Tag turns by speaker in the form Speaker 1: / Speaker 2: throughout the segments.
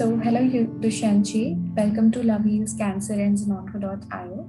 Speaker 1: Hello, Dushanchi. Welcome to Love Heals Cancer Ends Not.io.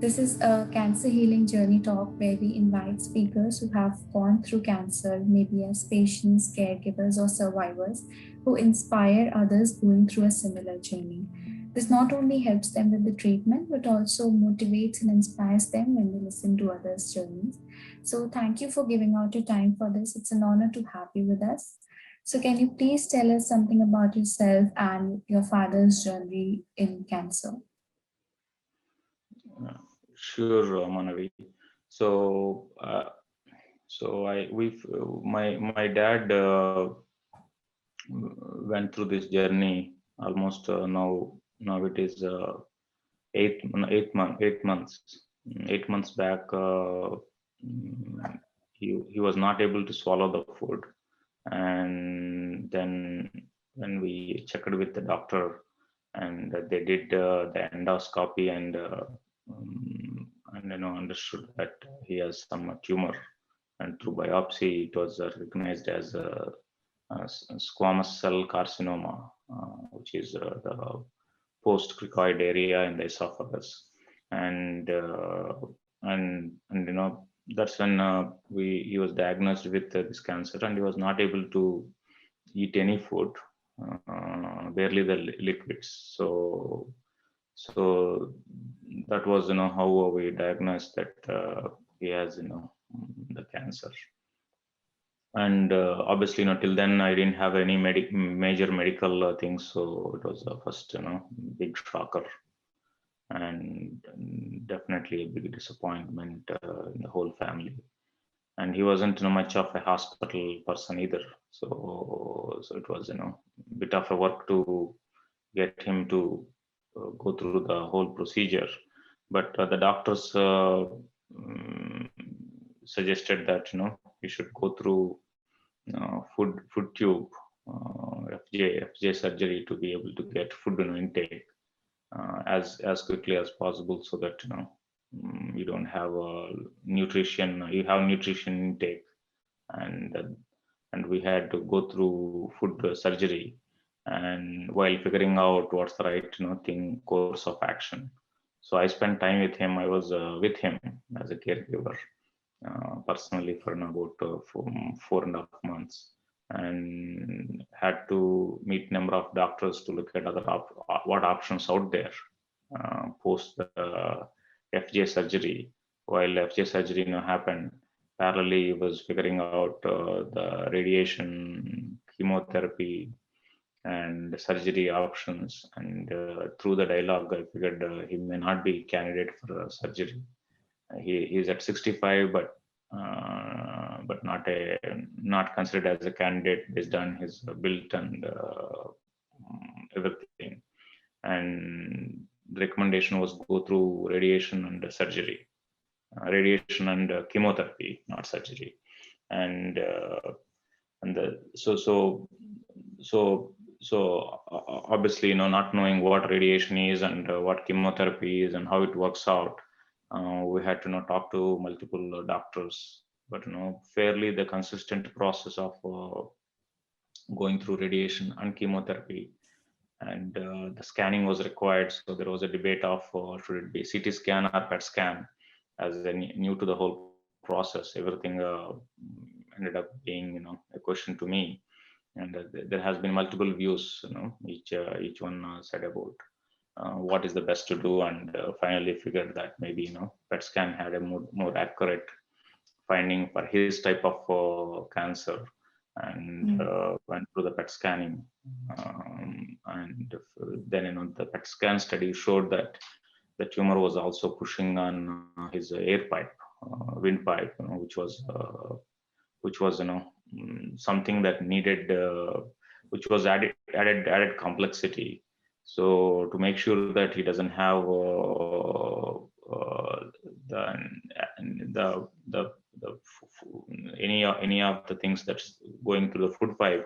Speaker 1: This is a cancer healing journey talk where we invite speakers who have gone through cancer, maybe as patients, caregivers, or survivors, who inspire others going through a similar journey. This not only helps them with the treatment, but also motivates and inspires them when they listen to others' journeys. So, thank you for giving out your time for this. It's an honor to have you with us. So, can you please tell us something about yourself and your father's journey in cancer?
Speaker 2: Sure, Manavi. So, my dad went through this journey almost now it is 8 months. 8 months back, he was not able to swallow the food, and then when we checked with the doctor, and they did the endoscopy and understood that he has some tumor, and through biopsy it was recognized as a squamous cell carcinoma, which is the post-cricoid area in the esophagus, and uh, and that's when he was diagnosed with this cancer, and he was not able to eat any food, barely the liquids. So that was how we diagnosed that he has the cancer. And obviously till then I didn't have any major medical things, so it was the first big shocker, and definitely a big disappointment in the whole family. And he wasn't much of a hospital person either, so it was bit of a work to get him to go through the whole procedure. But the doctors mm, suggested that he should go through food tube, FJ surgery, to be able to get food intake as quickly as possible, so that you don't have you have nutrition intake, and we had to go through food surgery, and while figuring out what's the right course of action. So I spent time with him. I was with him as a caregiver personally for about 4.5 months, and had to meet number of doctors to look at what options out there post the FJ surgery. While FJ surgery happened, parallelly he was figuring out the radiation, chemotherapy, and surgery options. And through the dialogue, I figured he may not be candidate for surgery. He is at 65, but not considered as a candidate based on his build and everything. And the recommendation was go through radiation and surgery, radiation and chemotherapy, not surgery. And the obviously not knowing what radiation is and what chemotherapy is and how it works out, we had to talk to multiple doctors. But fairly the consistent process of going through radiation and chemotherapy, and the scanning was required. So there was a debate of should it be CT scan or PET scan. As new to the whole process, everything ended up being a question to me. And there has been multiple views, each one said about what is the best to do, and finally figured that maybe PET scan had a more accurate finding for his type of cancer, and went through the PET scanning. And then the PET scan study showed that the tumor was also pushing on his air pipe, windpipe, which was something that needed, which was added complexity. So to make sure that he doesn't have the any of the things that's going through the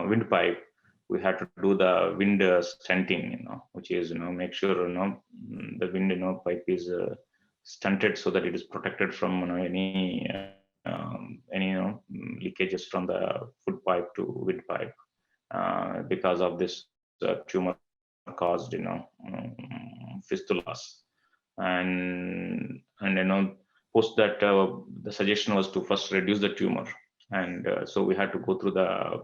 Speaker 2: windpipe, we had to do the wind stunting, which is make sure the wind pipe is stunted, so that it is protected from any leakages from the food pipe to windpipe. because of this tumor caused, fistulas. And post that, the suggestion was to first reduce the tumor, and so we had to go through the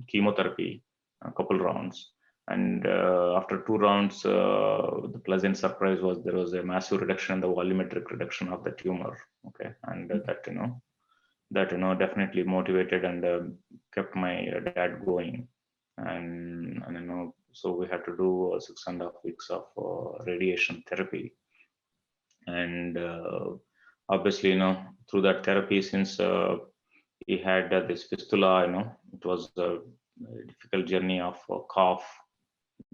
Speaker 2: chemotherapy, a couple rounds. And after 2 rounds, the pleasant surprise was there was a massive reduction in the volumetric reduction of the tumor. Okay, and that definitely motivated and kept my dad going. And so we had to do 6.5 weeks of radiation therapy. And obviously, through that therapy, since he had this fistula, it was a difficult journey of cough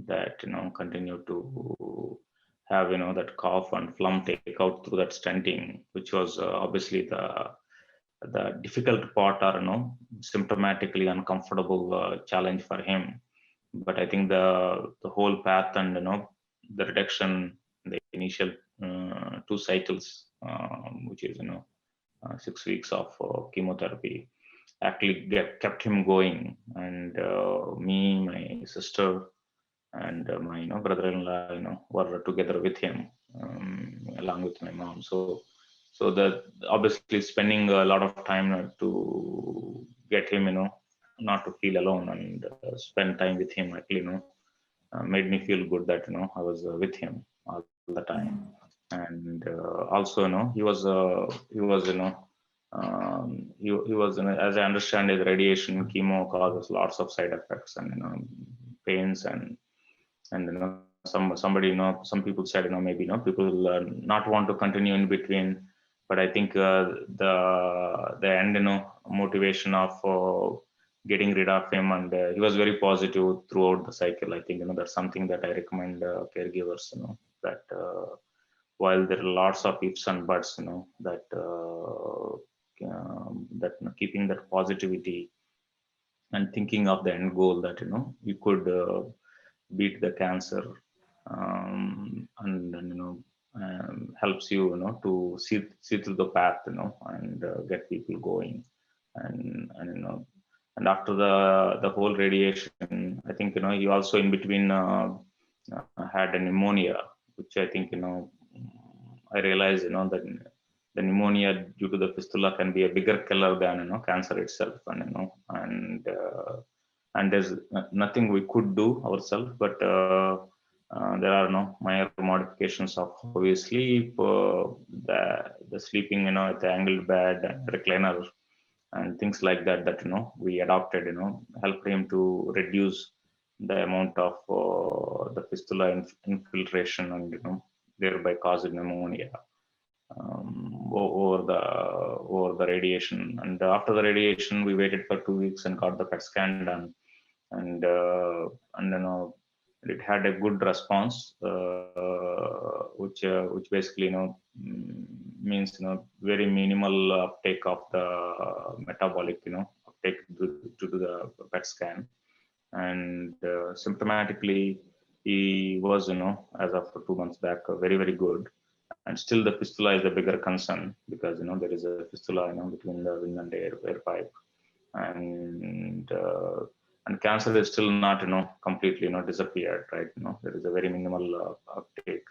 Speaker 2: that continued to have that cough and phlegm take out through that stenting, which was obviously the difficult part, or symptomatically uncomfortable challenge for him. But I think the whole path and the reduction, the initial 2 cycles, which is 6 weeks of chemotherapy, actually kept him going. And me, my sister, and my brother-in-law, were together with him, along with my mom. So that obviously spending a lot of time to get him, not to feel alone, and spend time with him, actually, made me feel good that I was with him all the time. And also, he was as I understand it, radiation chemo causes lots of side effects and pains, and somebody, some people said, maybe people not want to continue in between. But I think the end motivation of getting rid of him, and he was very positive throughout the cycle. I think that's something that I recommend caregivers, that while there are lots of ifs and buts, that keeping that positivity and thinking of the end goal, that you could beat the cancer, and helps you, to see through the path, and get people going. And after the whole radiation, I think you also in between had a pneumonia, which I think I realized that the pneumonia due to the fistula can be a bigger killer than cancer itself. And there's nothing we could do ourselves, but there are minor modifications of how we sleep, the sleeping at the angled bed and recliner, and things like that we adopted, helped him to reduce the amount of the fistula infiltration, and thereby causing pneumonia over the radiation. And after the radiation, we waited for 2 weeks and got the PET scan done. And it had a good response, which basically means very minimal uptake of the metabolic uptake due to the PET scan. And symptomatically, he was as of 2 months back very, very good. And still the fistula is the bigger concern, because there is a fistula between the wing and air pipe. And cancer is still not completely disappeared, right? There is a very minimal uptake.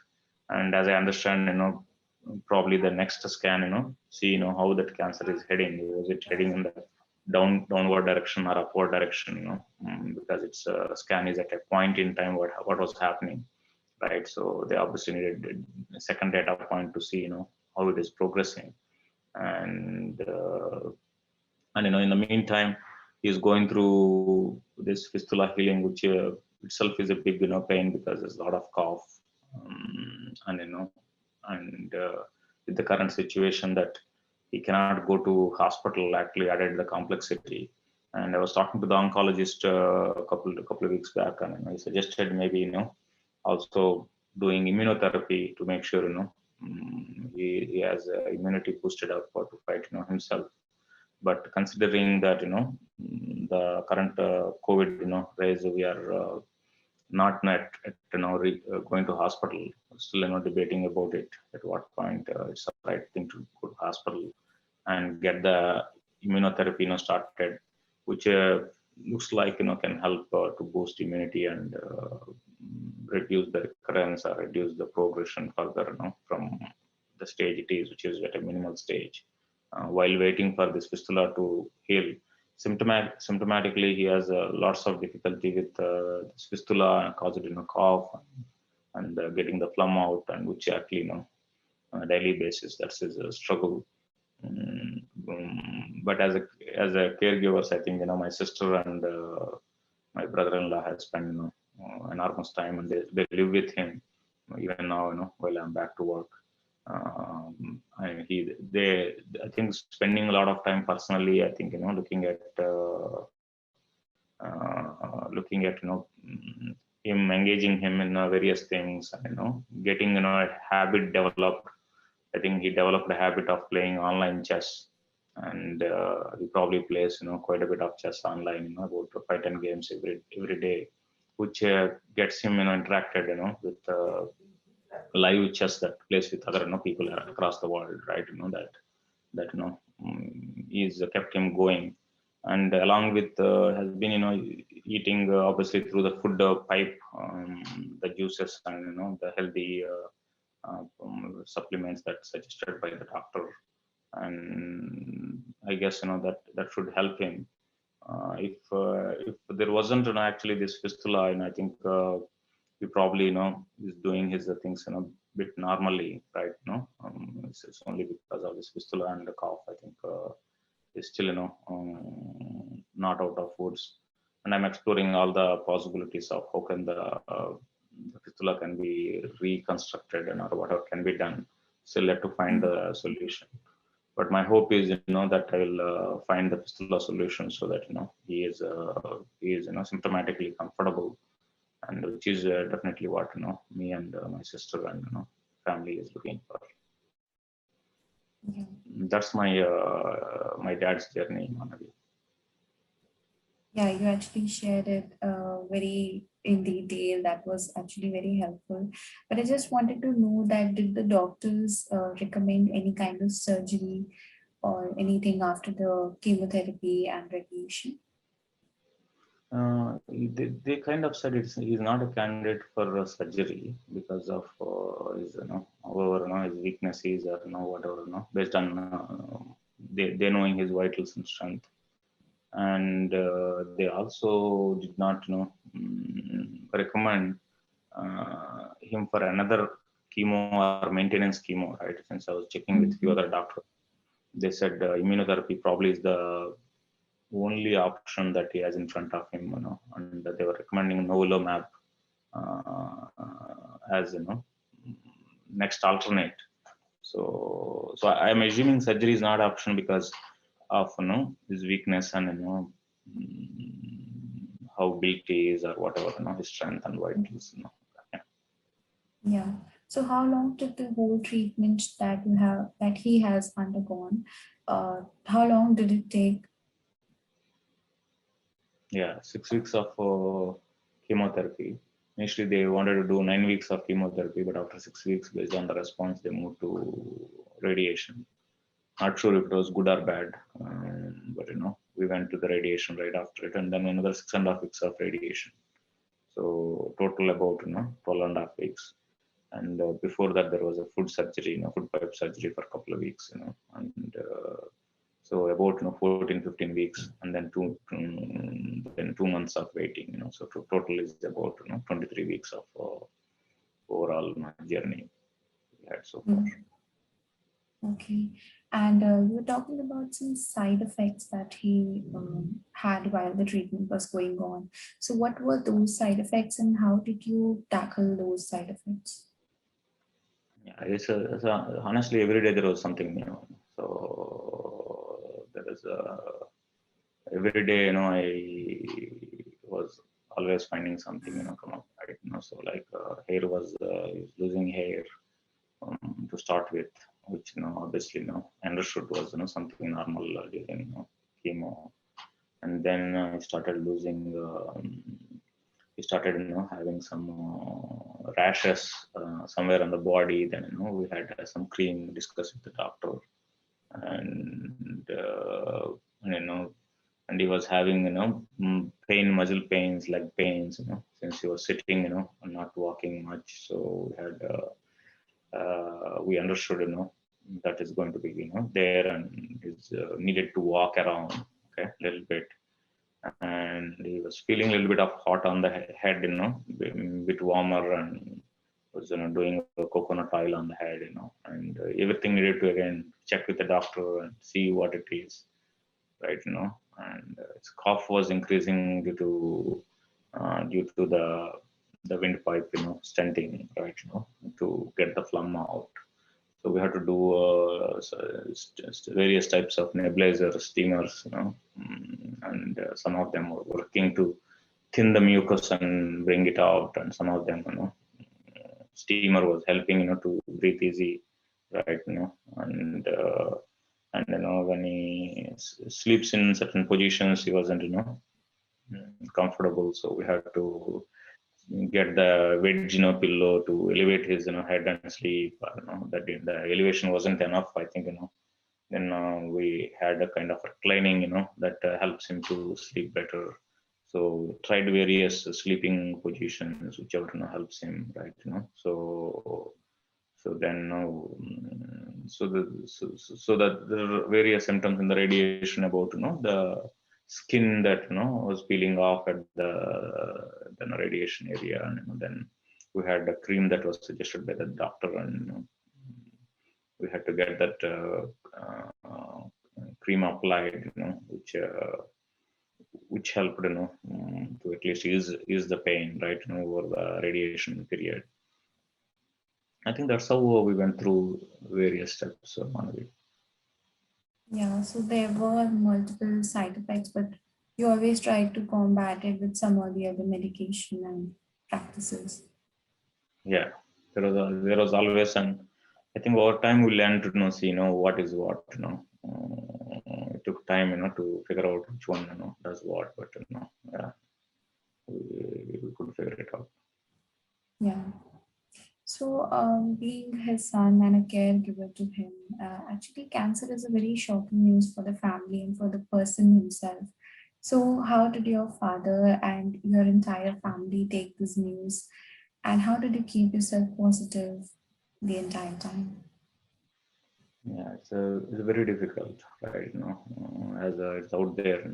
Speaker 2: And as I understand, probably the next scan, see how that cancer is heading. Is it heading in the downward direction or upward direction? Because its scan is at a point in time what was happening, right? So they obviously needed a second data point to see how it is progressing. And in the meantime, he's going through this fistula healing, which itself is a big pain, because there's a lot of cough, and with the current situation that he cannot go to hospital, actually added the complexity. And I was talking to the oncologist a couple of weeks back, and he suggested maybe also doing immunotherapy to make sure he has immunity boosted up to fight himself. But considering that the current COVID rise, we are not going to hospital. Still debating about it, at what point it's the right thing to go to hospital and get the immunotherapy started, which looks like can help to boost immunity and reduce the recurrence or reduce the progression further from the stage it is, which is at a minimal stage. While waiting for this fistula to heal, symptomatically he has lots of difficulty with this fistula, caused cough and getting the phlegm out, and which actually on a daily basis that's his struggle. But as a caregivers, I think my sister and my brother-in-law has spent enormous time, and they live with him even now. While I'm back to work, I think spending a lot of time personally. I think looking at him, engaging him in various things, and getting a habit developed. I think he developed a habit of playing online chess, and he probably plays quite a bit of chess online, about 5-10 games every day, which gets him interacted with live chess that plays with other people across the world, right? That is kept him going, and along with has been eating obviously through the food pipe, the juices and the healthy supplements that's suggested by the doctor, and I guess that should help him. If there wasn't actually this fistula, and I think he probably is doing his things bit normally, right? It's only because of this fistula and the cough. I think is still not out of woods, and I'm exploring all the possibilities of how can the fistula can be reconstructed and or whatever can be done. Still yet to find the solution. But my hope is that I will find the fistula solution, so that he is symptomatically comfortable, and which is definitely what me and my sister and family is looking for.
Speaker 1: Yeah.
Speaker 2: That's my dad's journey, Manavi.
Speaker 1: Yeah, you actually shared it very in detail. That was actually very helpful. But I just wanted to know that did the doctors recommend any kind of surgery or anything after the chemotherapy and radiation?
Speaker 2: They kind of said he's not a candidate for surgery because of his however his weaknesses or whatever based on they knowing his vitals and strength, and they also did not recommend him for another chemo or maintenance chemo, right? Since I was checking with few other doctors, they said immunotherapy probably is the only option that he has in front of him, and they were recommending novolumab as next alternate. So I'm assuming surgery is not option because of his weakness and how built he is or whatever his strength and vitals. Yeah.
Speaker 1: Yeah. So how long did the whole treatment that he has undergone? How long did it take?
Speaker 2: Yeah, 6 weeks of chemotherapy. Initially, they wanted to do 9 weeks of chemotherapy, but after 6 weeks, based on the response, they moved to radiation. Not sure if it was good or bad, but we went to the radiation right after it, and then another 6.5 weeks of radiation. So total about 12.5 weeks. And before that, there was a food surgery, food pipe surgery for a couple of weeks, and so about 14, 15 weeks, and then 2 months of waiting. So total is about 23 weeks of overall journey we had so far.
Speaker 1: Okay. And you were talking about some side effects that he had while the treatment was going on. So, what were those side effects, and how did you tackle those side effects?
Speaker 2: Yeah, honestly every day there was something new. So there is every day I was always finding something come up, right? So like hair was losing hair to start with, which obviously understood was something normal during chemo, and then I started losing. We started having some rashes somewhere on the body. Then we had some cream discussed with the doctor, and and he was having pain, muscle pains, leg pains, since he was sitting, and not walking much. So we understood, that is going to be, there, and is needed to walk around, okay, a little bit. And he was feeling a little bit of hot on the head, a bit warmer, and was, doing a coconut oil on the head, and everything needed to again check with the doctor and see what it is, right, and his cough was increasing due to the windpipe, stenting, right, to get the phlegm out. So we had to do various types of nebulizers, steamers, and some of them were working to thin the mucus and bring it out, and some of them, steamer was helping, to breathe easy, right, and when he sleeps in certain positions, he wasn't, comfortable. So we had to get the wedge, pillow to elevate his, head and sleep. That the elevation wasn't enough, I think, then we had a kind of reclining, that helps him to sleep better. So tried various sleeping positions, whichever helps him, right? So then so that there are various symptoms in the radiation about the skin that was peeling off at the radiation area, and then we had a cream that was suggested by the doctor, and we had to get that cream applied, which helped, to at least ease the pain, right, over the radiation period. I think that's how we went through various steps, Manavi.
Speaker 1: Yeah, so there were multiple side effects, but you always tried to combat it with some or the other medication and practices.
Speaker 2: Yeah, there was always, and I think over time we learned to see what is what. It took time to figure out which one does what, but yeah, we could figure it out.
Speaker 1: Yeah. So, being his son and a caregiver to him, actually, cancer is a very shocking news for the family and for the person himself. So, how did your father and your entire family take this news? And how did you keep yourself positive the entire time?
Speaker 2: Yeah, it's very difficult, right? As it's out there,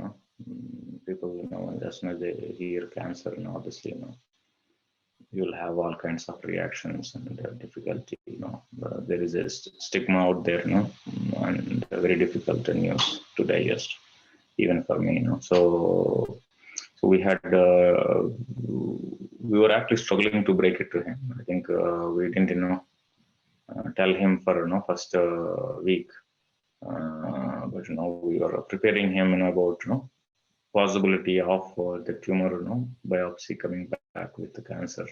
Speaker 2: people, as soon as they hear cancer, obviously, you'll have all kinds of reactions and difficulty. There is a stigma out there, and very difficult news to digest, even for me. So we had we were actually struggling to break it to him. I think we didn't, tell him for first week, but we were preparing him, about possibility of the tumor, biopsy coming back with the cancer.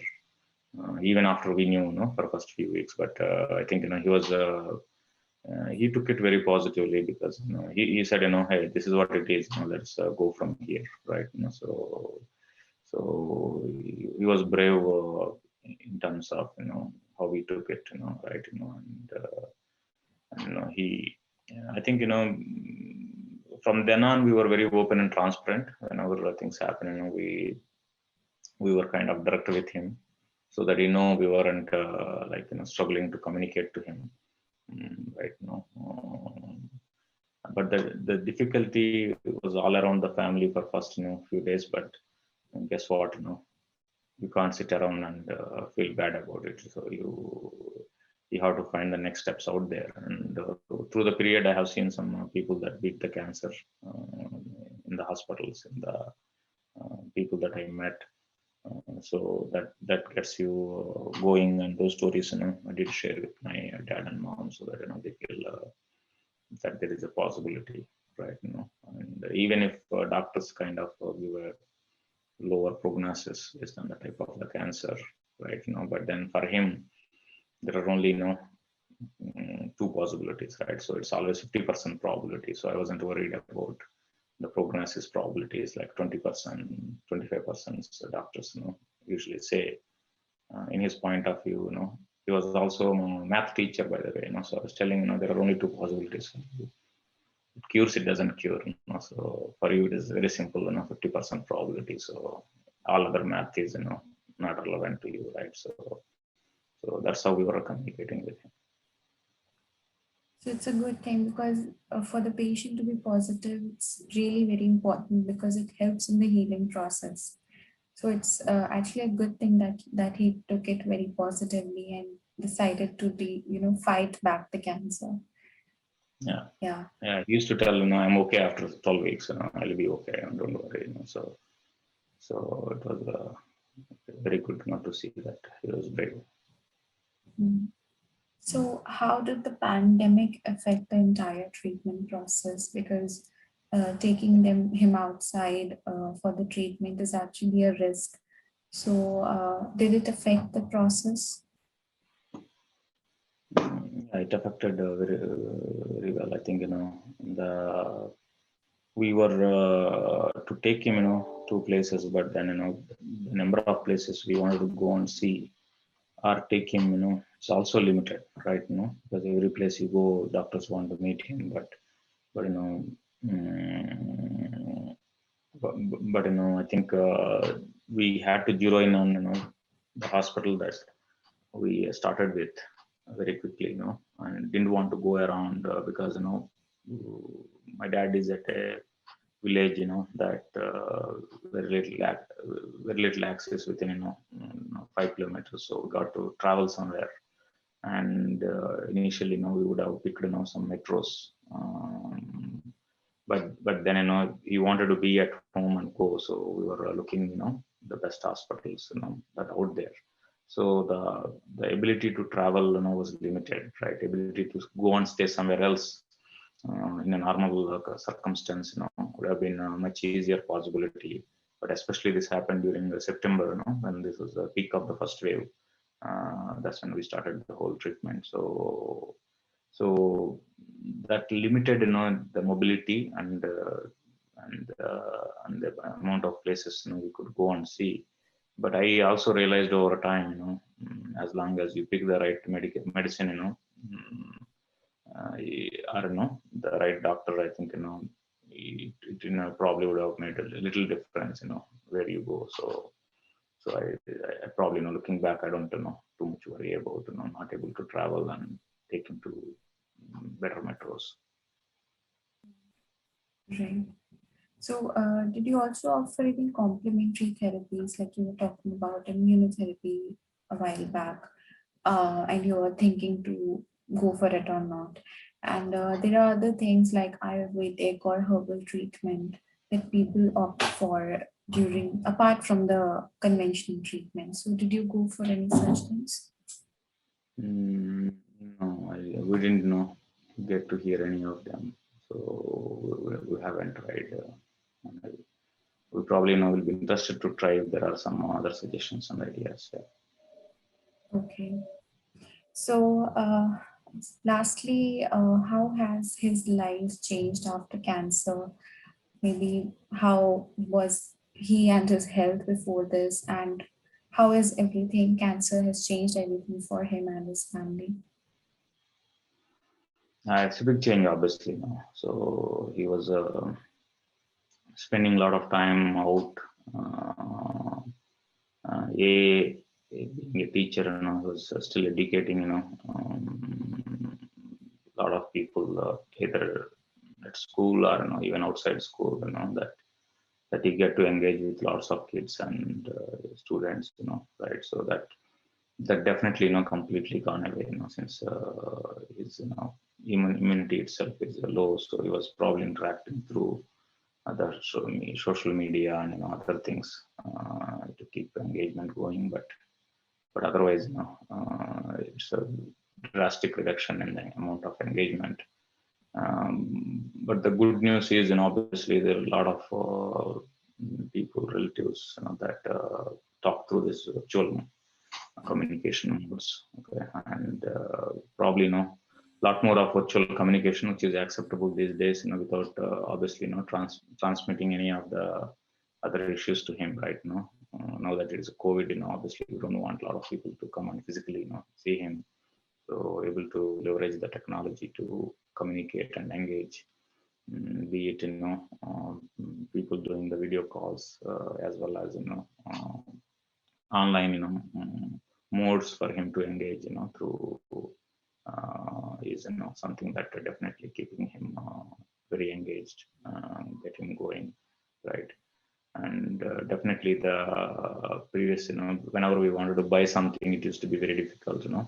Speaker 2: Even after we knew, for first few weeks, but I think he took it very positively, because he said, hey, this is what it is. Let's go from here, right? So he was brave in terms of how he took it, right? And he, I think from then on we were very open and transparent. Whenever things happen, we were kind of direct with him, so that we weren't struggling to communicate to him, right? But the difficulty was all around the family for first few days. But guess what? You can't sit around and feel bad about it. So you have to find the next steps out there. And through the period, I have seen some people that beat the cancer in the hospitals, in the people that I met. So that gets you going, and those stories, I did share with my dad and mom, so that they feel that there is a possibility, right? And even if doctors kind of give a lower prognosis based on the type of the cancer, right? But then for him, there are only two possibilities, right? So it's always 50% probability. So I wasn't worried about the prognosis probability is like 20%, 25%. So doctors, usually say, in his point of view, he was also a math teacher, by the way. So I was telling, there are only two possibilities. it cures, it doesn't cure. So for you, it is very simple, 50% probability. So all other math is, not relevant to you, right? So that's how we were communicating with him.
Speaker 1: So it's a good thing because for the patient to be positive, it's really very important because it helps in the healing process. So it's actually a good thing that he took it very positively and decided to fight back the cancer.
Speaker 2: Yeah.
Speaker 1: Yeah.
Speaker 2: Yeah. He used to tell, I'm okay after 12 weeks, I'll be okay. Don't worry. So it was very good not to see that he was brave.
Speaker 1: Mm. So, how did the pandemic affect the entire treatment process? Because taking him outside for the treatment is actually a risk. So, did it affect the process?
Speaker 2: Yeah, it affected very well. I think we were to take him, to places, but then the number of places we wanted to go and see or take him, it's also limited, right? Because every place you go, doctors want to meet him, but mm, but I think we had to zero in on the hospital that we started with very quickly, and didn't want to go around because my dad is at a village, that very little very little access within 5 kilometers, so we got to travel somewhere. And initially, we would have picked some metros, but then he wanted to be at home and go, so we were looking the best hospitals that out there. So the ability to travel was limited, right? Ability to go and stay somewhere else in a normal circumstance would have been a much easier possibility. But especially this happened during September, when this was the peak of the first wave. That's when we started the whole treatment. So that limited the mobility and the amount of places we could go and see. But I also realized over time, as long as you pick the right medicine, I don't know, the right doctor, I think it probably would have made a little difference, where you go. So I probably looking back, I don't too much worry about not able to travel and take him to better metros.
Speaker 1: Right. So, did you also offer any complementary therapies, like you were talking about immunotherapy a while back, and you were thinking to go for it or not? And there are other things like Ayurvedic or herbal treatment that people opt for during, apart from the conventional treatment. So, did you go for any such things?
Speaker 2: No, we didn't get to hear any of them. So we haven't tried. We probably will be interested to try if there are some other suggestions and ideas. Yeah.
Speaker 1: Okay. So, lastly, how has his life changed after cancer? Maybe how was he and his health before this, and how is everything? Cancer has changed everything for him and his family.
Speaker 2: It's a big change, obviously. So he was spending a lot of time out. Uh, being a teacher, was still educating, a lot of people either at school or even outside school, that he get to engage with lots of kids and students, right? So that definitely completely gone away, since his immunity itself is low, so he was probably interacting through other social media and other things to keep engagement going, but otherwise it's a drastic reduction in the amount of engagement. But the good news is, obviously there are a lot of people, relatives, that talk through this virtual communication modes. Okay, and probably a lot more of virtual communication, which is acceptable these days, without obviously transmitting any of the other issues to him, right? Now that it is a COVID, obviously we don't want a lot of people to come and physically, see him. So able to leverage the technology to communicate and engage. be it people doing the video calls as well as online modes for him to engage through is something that definitely keeping him very engaged, get him going, right? And definitely the previous whenever we wanted to buy something, it used to be very difficult in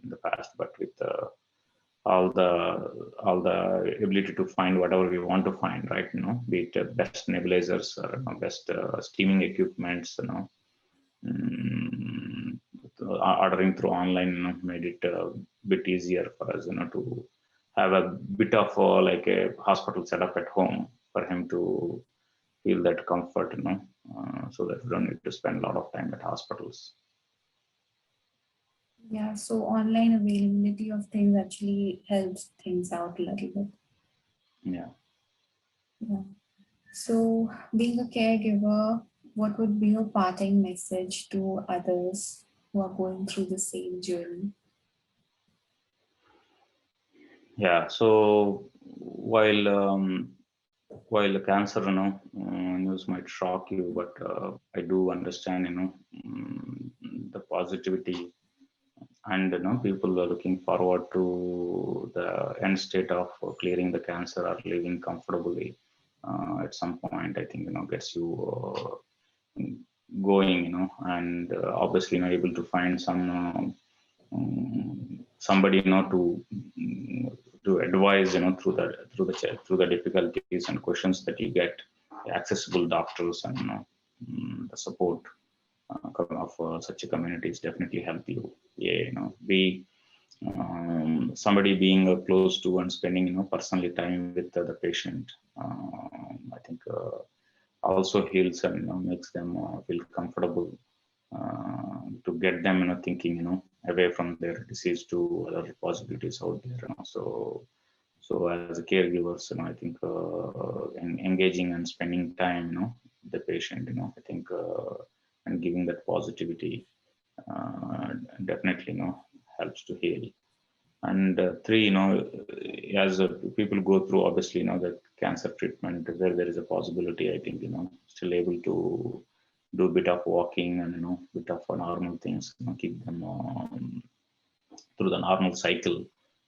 Speaker 2: the past, but with all the ability to find whatever we want to find, right? Be it best nebulizers or best steaming equipments, mm, ordering through online made it a bit easier for us to have a bit of like a hospital setup at home for him to feel that comfort, so that we don't need to spend a lot of time at hospitals.
Speaker 1: Yeah, so online availability of things actually helps things out a little bit.
Speaker 2: Yeah.
Speaker 1: Yeah. So, being a caregiver, what would be your parting message to others who are going through the same journey?
Speaker 2: Yeah. So while the cancer, news might shock you, but I do understand, the positivity, and people are looking forward to the end state of clearing the cancer or living comfortably. At some point, I think gets you going, and obviously able to find somebody to advise through the difficulties and questions that you get, accessible doctors and the support of such a communities definitely help you. Yeah, be somebody being close to and spending personally time with the patient. I think also heals and makes them feel comfortable, to get them thinking away from their disease to other possibilities out there. So as a caregivers, I think engaging and spending time, the patient, I think, and giving that positivity definitely helps to heal. And three, as people go through, obviously, the cancer treatment, where there is a possibility, I think, still able to do a bit of walking and, bit of normal things, keep them through the normal cycle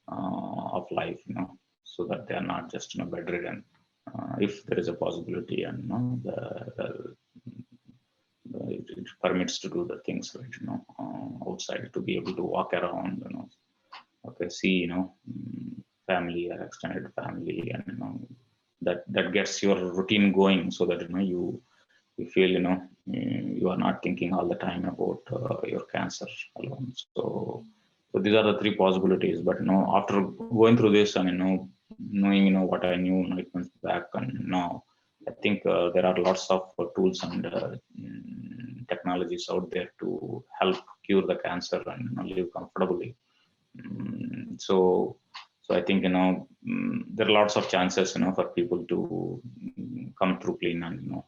Speaker 2: of life, so that they are not just, bedridden. If there is a possibility and, it permits to do the things, right, outside, to be able to walk around, okay, see, family or extended family, and that gets your routine going, so that you feel you are not thinking all the time about your cancer alone. So these are the three possibilities. But after going through this and knowing what I knew 9 months back and now, I think there are lots of tools and technologies out there to help cure the cancer and live comfortably. So I think there are lots of chances for people to come through clean and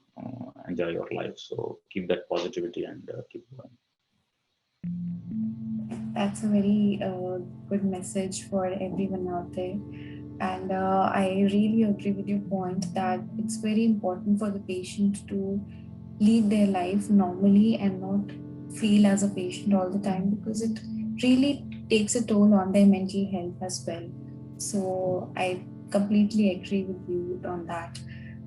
Speaker 2: enjoy your life. So keep that positivity and keep going.
Speaker 1: That's a very good message for everyone out there. And I really agree with your point that it's very important for the patient to lead their life normally and not feel as a patient all the time, because it really takes a toll on their mental health as well. So I completely agree with you on that.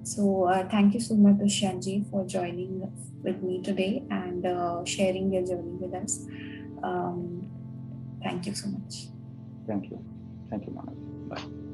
Speaker 1: So thank you so much, Dushanji, for joining with me today and sharing your journey with us. Thank you so much.
Speaker 2: Thank you. Thank you, Manav. Bye.